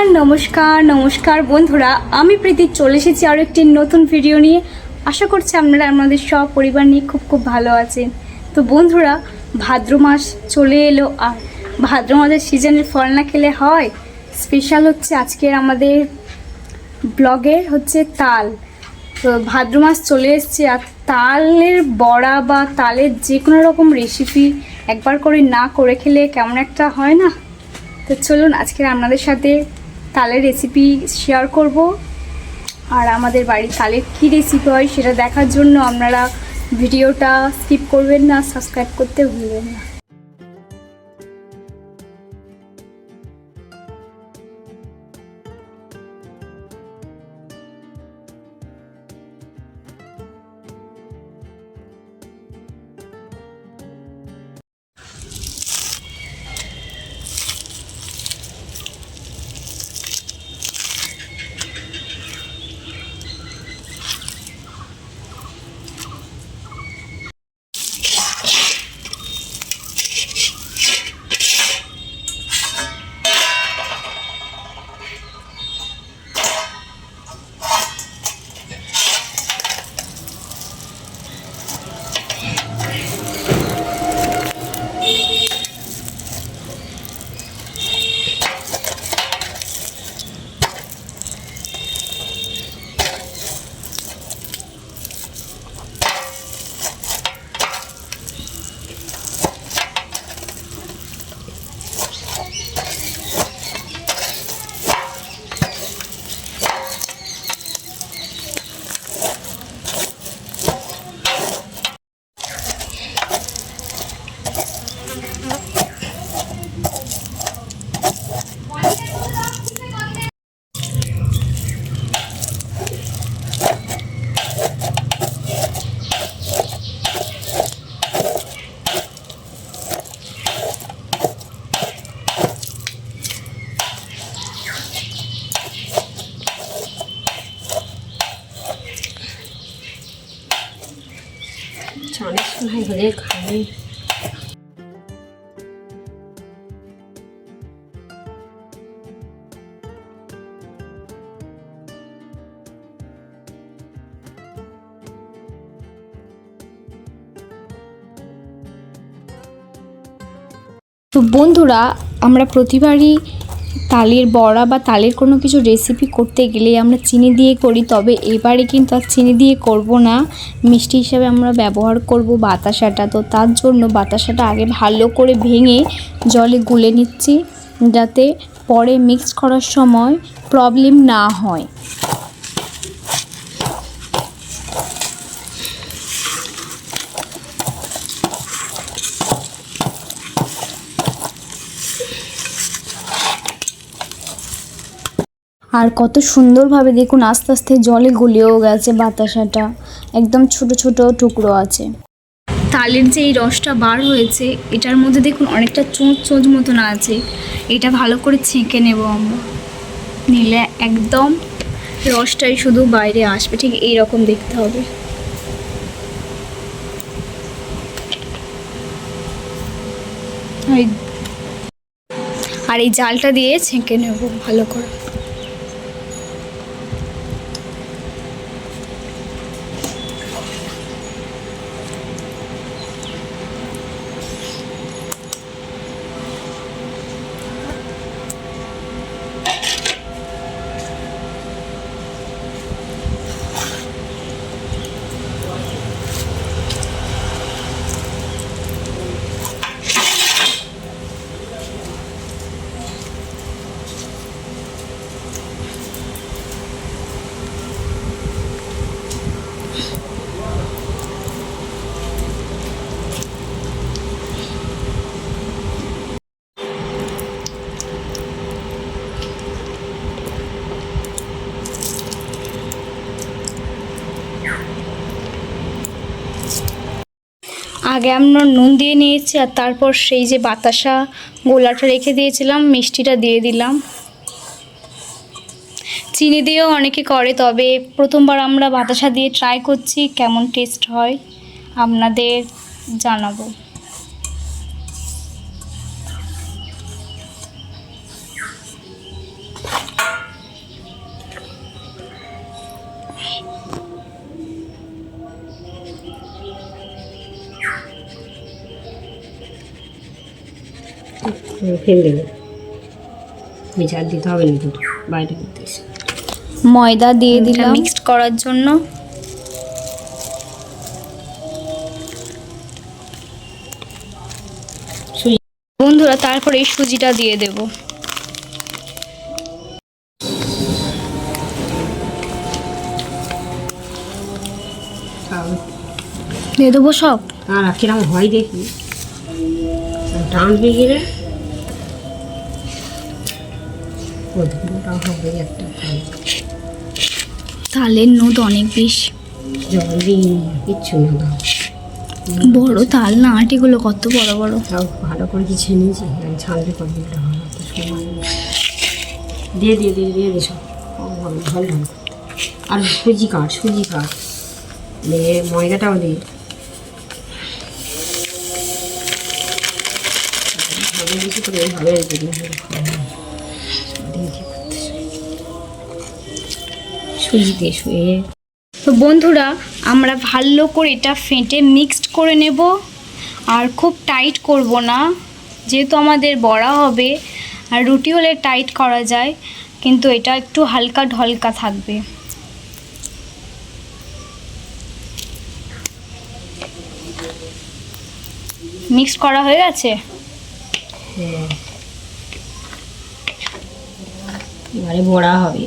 নমস্কার নমস্কার বন্ধুরা, আমি প্রীতি চলে এসেছি আরও একটি নতুন ভিডিও নিয়ে। আশা করছি আপনারা আমাদের সব পরিবার নিয়ে খুব ভালো আছেন। তো বন্ধুরা, ভাদ্র মাস চলে এলো, আর ভাদ্র মাসের সিজনের ফল না খেলে হয়। স্পেশাল হচ্ছে আজকের আমাদের ব্লগের হচ্ছে তাল। তো ভাদ্র মাস চলে এসছে, আর তালের বড়া বা তালের যে কোনো রকম রেসিপি একবার করে না করে খেলে কেমন একটা হয় না। তো চলুন আজকে আপনাদের সাথে তালের রেসিপি শেয়ার করব, আর আমাদের বাড়ির তালের কী রেসিপি হয় সেটা দেখার জন্য আপনারা ভিডিওটা স্কিপ করবেন না, সাবস্ক্রাইব করতে ভুলবেন না। অনেক সময় হলে খাবে। তো বন্ধুরা, আমরা প্রতিবারই তালের বড়া বা তালের কোনো কিছু রেসিপি করতে গেলে আমরা চিনি দিয়ে করি, তবে এবারে কিন্তু আর চিনি দিয়ে করব না। মিষ্টি হিসাবে আমরা ব্যবহার করব বাতাসাটা। তো তার জন্য বাতাসাটা আগে ভালো করে ভেঙে জলে গুলে নিচ্ছি, যাতে পরে মিক্স করার সময় প্রবলেম না হয়। আর কত সুন্দরভাবে দেখুন আস্তে আস্তে জলে গলেও গেছে বাতাসাটা, একদম ছোট ছোট টুকরো আছে। তালের যে এই রসটা বার হয়েছে, এটার মধ্যে দেখুন অনেকটা চোঁচ চোঁচ মতন আছে। এটা ভালো করে ছেঁকে নেব আমরা, নিলে একদম রসটাই শুধু বাইরে আসবে, ঠিক এই রকম দেখতে হবে। আর এই জালটা দিয়ে ছেঁকে নেব ভালো করে। আগে আমরা নুন দিয়ে নিয়েছি, আর তারপর সেই যে বাতাসা গোলাটা রেখে দিয়েছিলাম মিষ্টিটা দিয়ে দিলাম। চিনি দিয়েও অনেকে করে, তবে প্রথমবার আমরা বাতাসা দিয়ে ট্রাই করছি, কেমন টেস্ট হয় আপনাদের জানাবো। ফেলে দেবে, বিচার দিতে হবে না দুটো বাইরে করতে এসে। ময়দা দিয়ে দিলাম মিক্সড করার জন্য। সুজি বন্ধুরা তারপরে এই সুজিটা দিয়ে দেব। দিয়ে দেবো সব। আর কিরকম হয় দেখি, টানবে গেলে হবে একটা। তালের নোদ অনেক বেশি, জল দিই কিচ্ছু না, দাও বড় তাল না, আটিগুলো কত বড় বড়। তাও ভালো করে কি ছেনেছি, ছানলে করে দিতে হবে, তো সময় নেই। দিয়ে দিয়ে দিয়ে দিয়ে দিয়ে সব ঢল ঢল করতে। আর সুজি কাট দিয়ে ময়দাটাও দিয়ে ভালো বেশি করে ভালো সুজি দিয়ে শুয়ে। তো বন্ধুরা আমরা ভালো করে এটা ফেটে মিক্সড করে নেব, আর খুব টাইট করব না, যেহেতু আমাদের বড়া হবে। আর রুটি হলে টাইট করা যায়, কিন্তু এটা একটু হালকা ঢলকা থাকবে। মিক্সড করা হয়ে গেছে। এবারে বড়া হবে।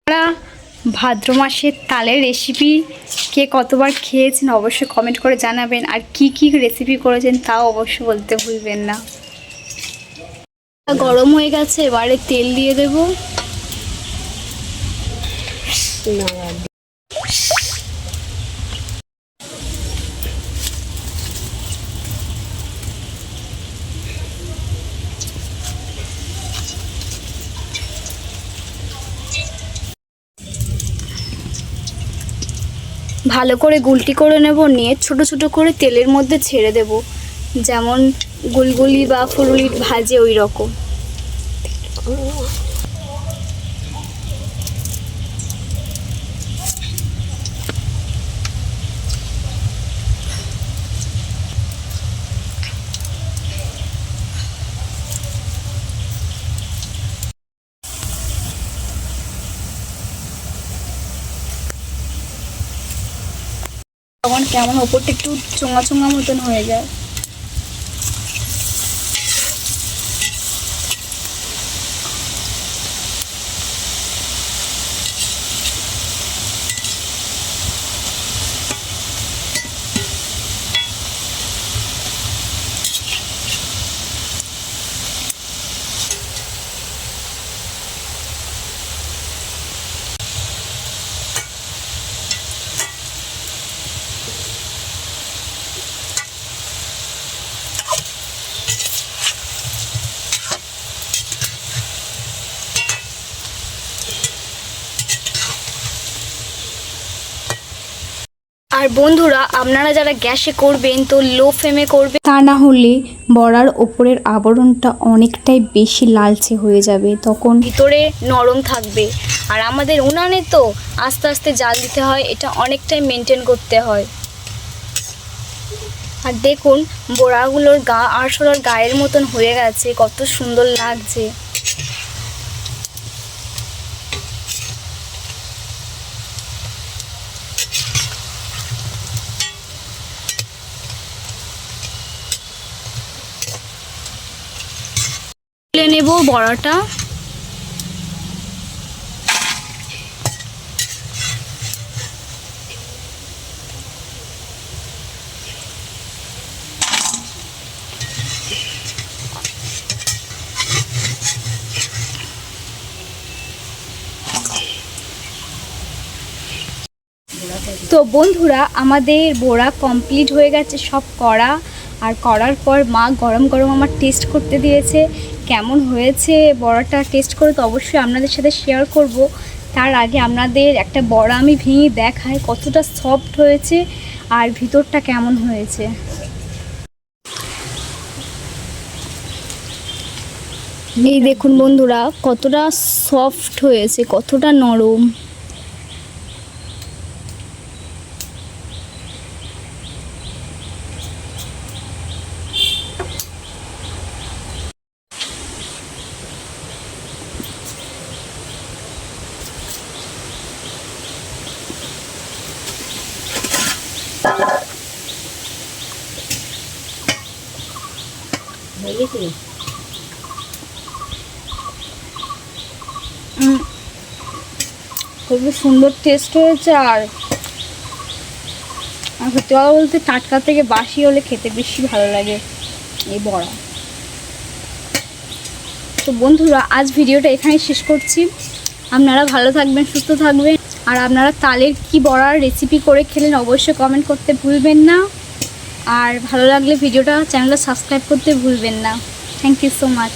আপনারা ভাদ্র মাসের তালের রেসিপি কে কতবার খেয়েছেন অবশ্যই কমেন্ট করে জানাবেন, আর কি কি রেসিপি করেছেন তাও অবশ্যই বলতে ভুলবেন না। গরম হয়ে গেছে, এবারে তেল দিয়ে দেব। ভালো করে গুলটি করে নেব, নিয়ে ছোট ছোট করে তেলের মধ্যে ছেড়ে দেব, যেমন গুলগুলি বা ফুলুলি ভাজে ওই রকম। তখন কেমন ওপরটা একটু চোঙা চোঙা মতন হয়ে যায়। আর বন্ধুরা আপনারা যারা গ্যাসে করবেন তো লো ফ্লেমে করবেন, তা না হলে বড়ার ওপরের আবরণটা অনেকটাই বেশি লালচে হয়ে যাবে, তখন ভিতরে নরম থাকবে। আর আমাদের উনানে তো আস্তে আস্তে জাল দিতে হয়, এটা অনেকটাই মেনটেন করতে হয়। আর দেখুন বড়াগুলোর আরশোলার গায়ের মতন হয়ে গেছে, কত সুন্দর লাগছে। তুলে নেব বড়াটা। তো বন্ধুরা আমাদের বড়া কমপ্লিট হয়ে গেছে সব করা, আর করার পর মা গরম গরম আমার টেস্ট করতে দিয়েছে। কেমন হয়েছে বড়াটা টেস্ট করে তো অবশ্যই আপনাদের সাথে শেয়ার করব। তার আগে আপনাদের একটা বড়া আমি ভেঙে দেখাই কতটা সফট হয়েছে আর ভিতরটা কেমন হয়েছে। এই দেখুন বন্ধুরা কতটা সফট হয়েছে, কতটা নরম। হয়ে গেছে। খুবই সুন্দর টেস্ট হয়েছে। আর সত্যি কথা বলতে টাটকা থেকে বাসি হলে খেতে বেশি ভালো লাগে এই বড়া। তো বন্ধুরা আজ ভিডিওটা এখানেই শেষ করছি। আপনারা ভালো থাকবেন, সুস্থ থাকবেন। আর আপনারা তালের কি বড়ার রেসিপি করে খেলেন অবশ্যই কমেন্ট করতে ভুলবেন না। আর ভালো লাগলে ভিডিওটা চ্যানেলটা সাবস্ক্রাইব করতে ভুলবেন না। Thank you so much.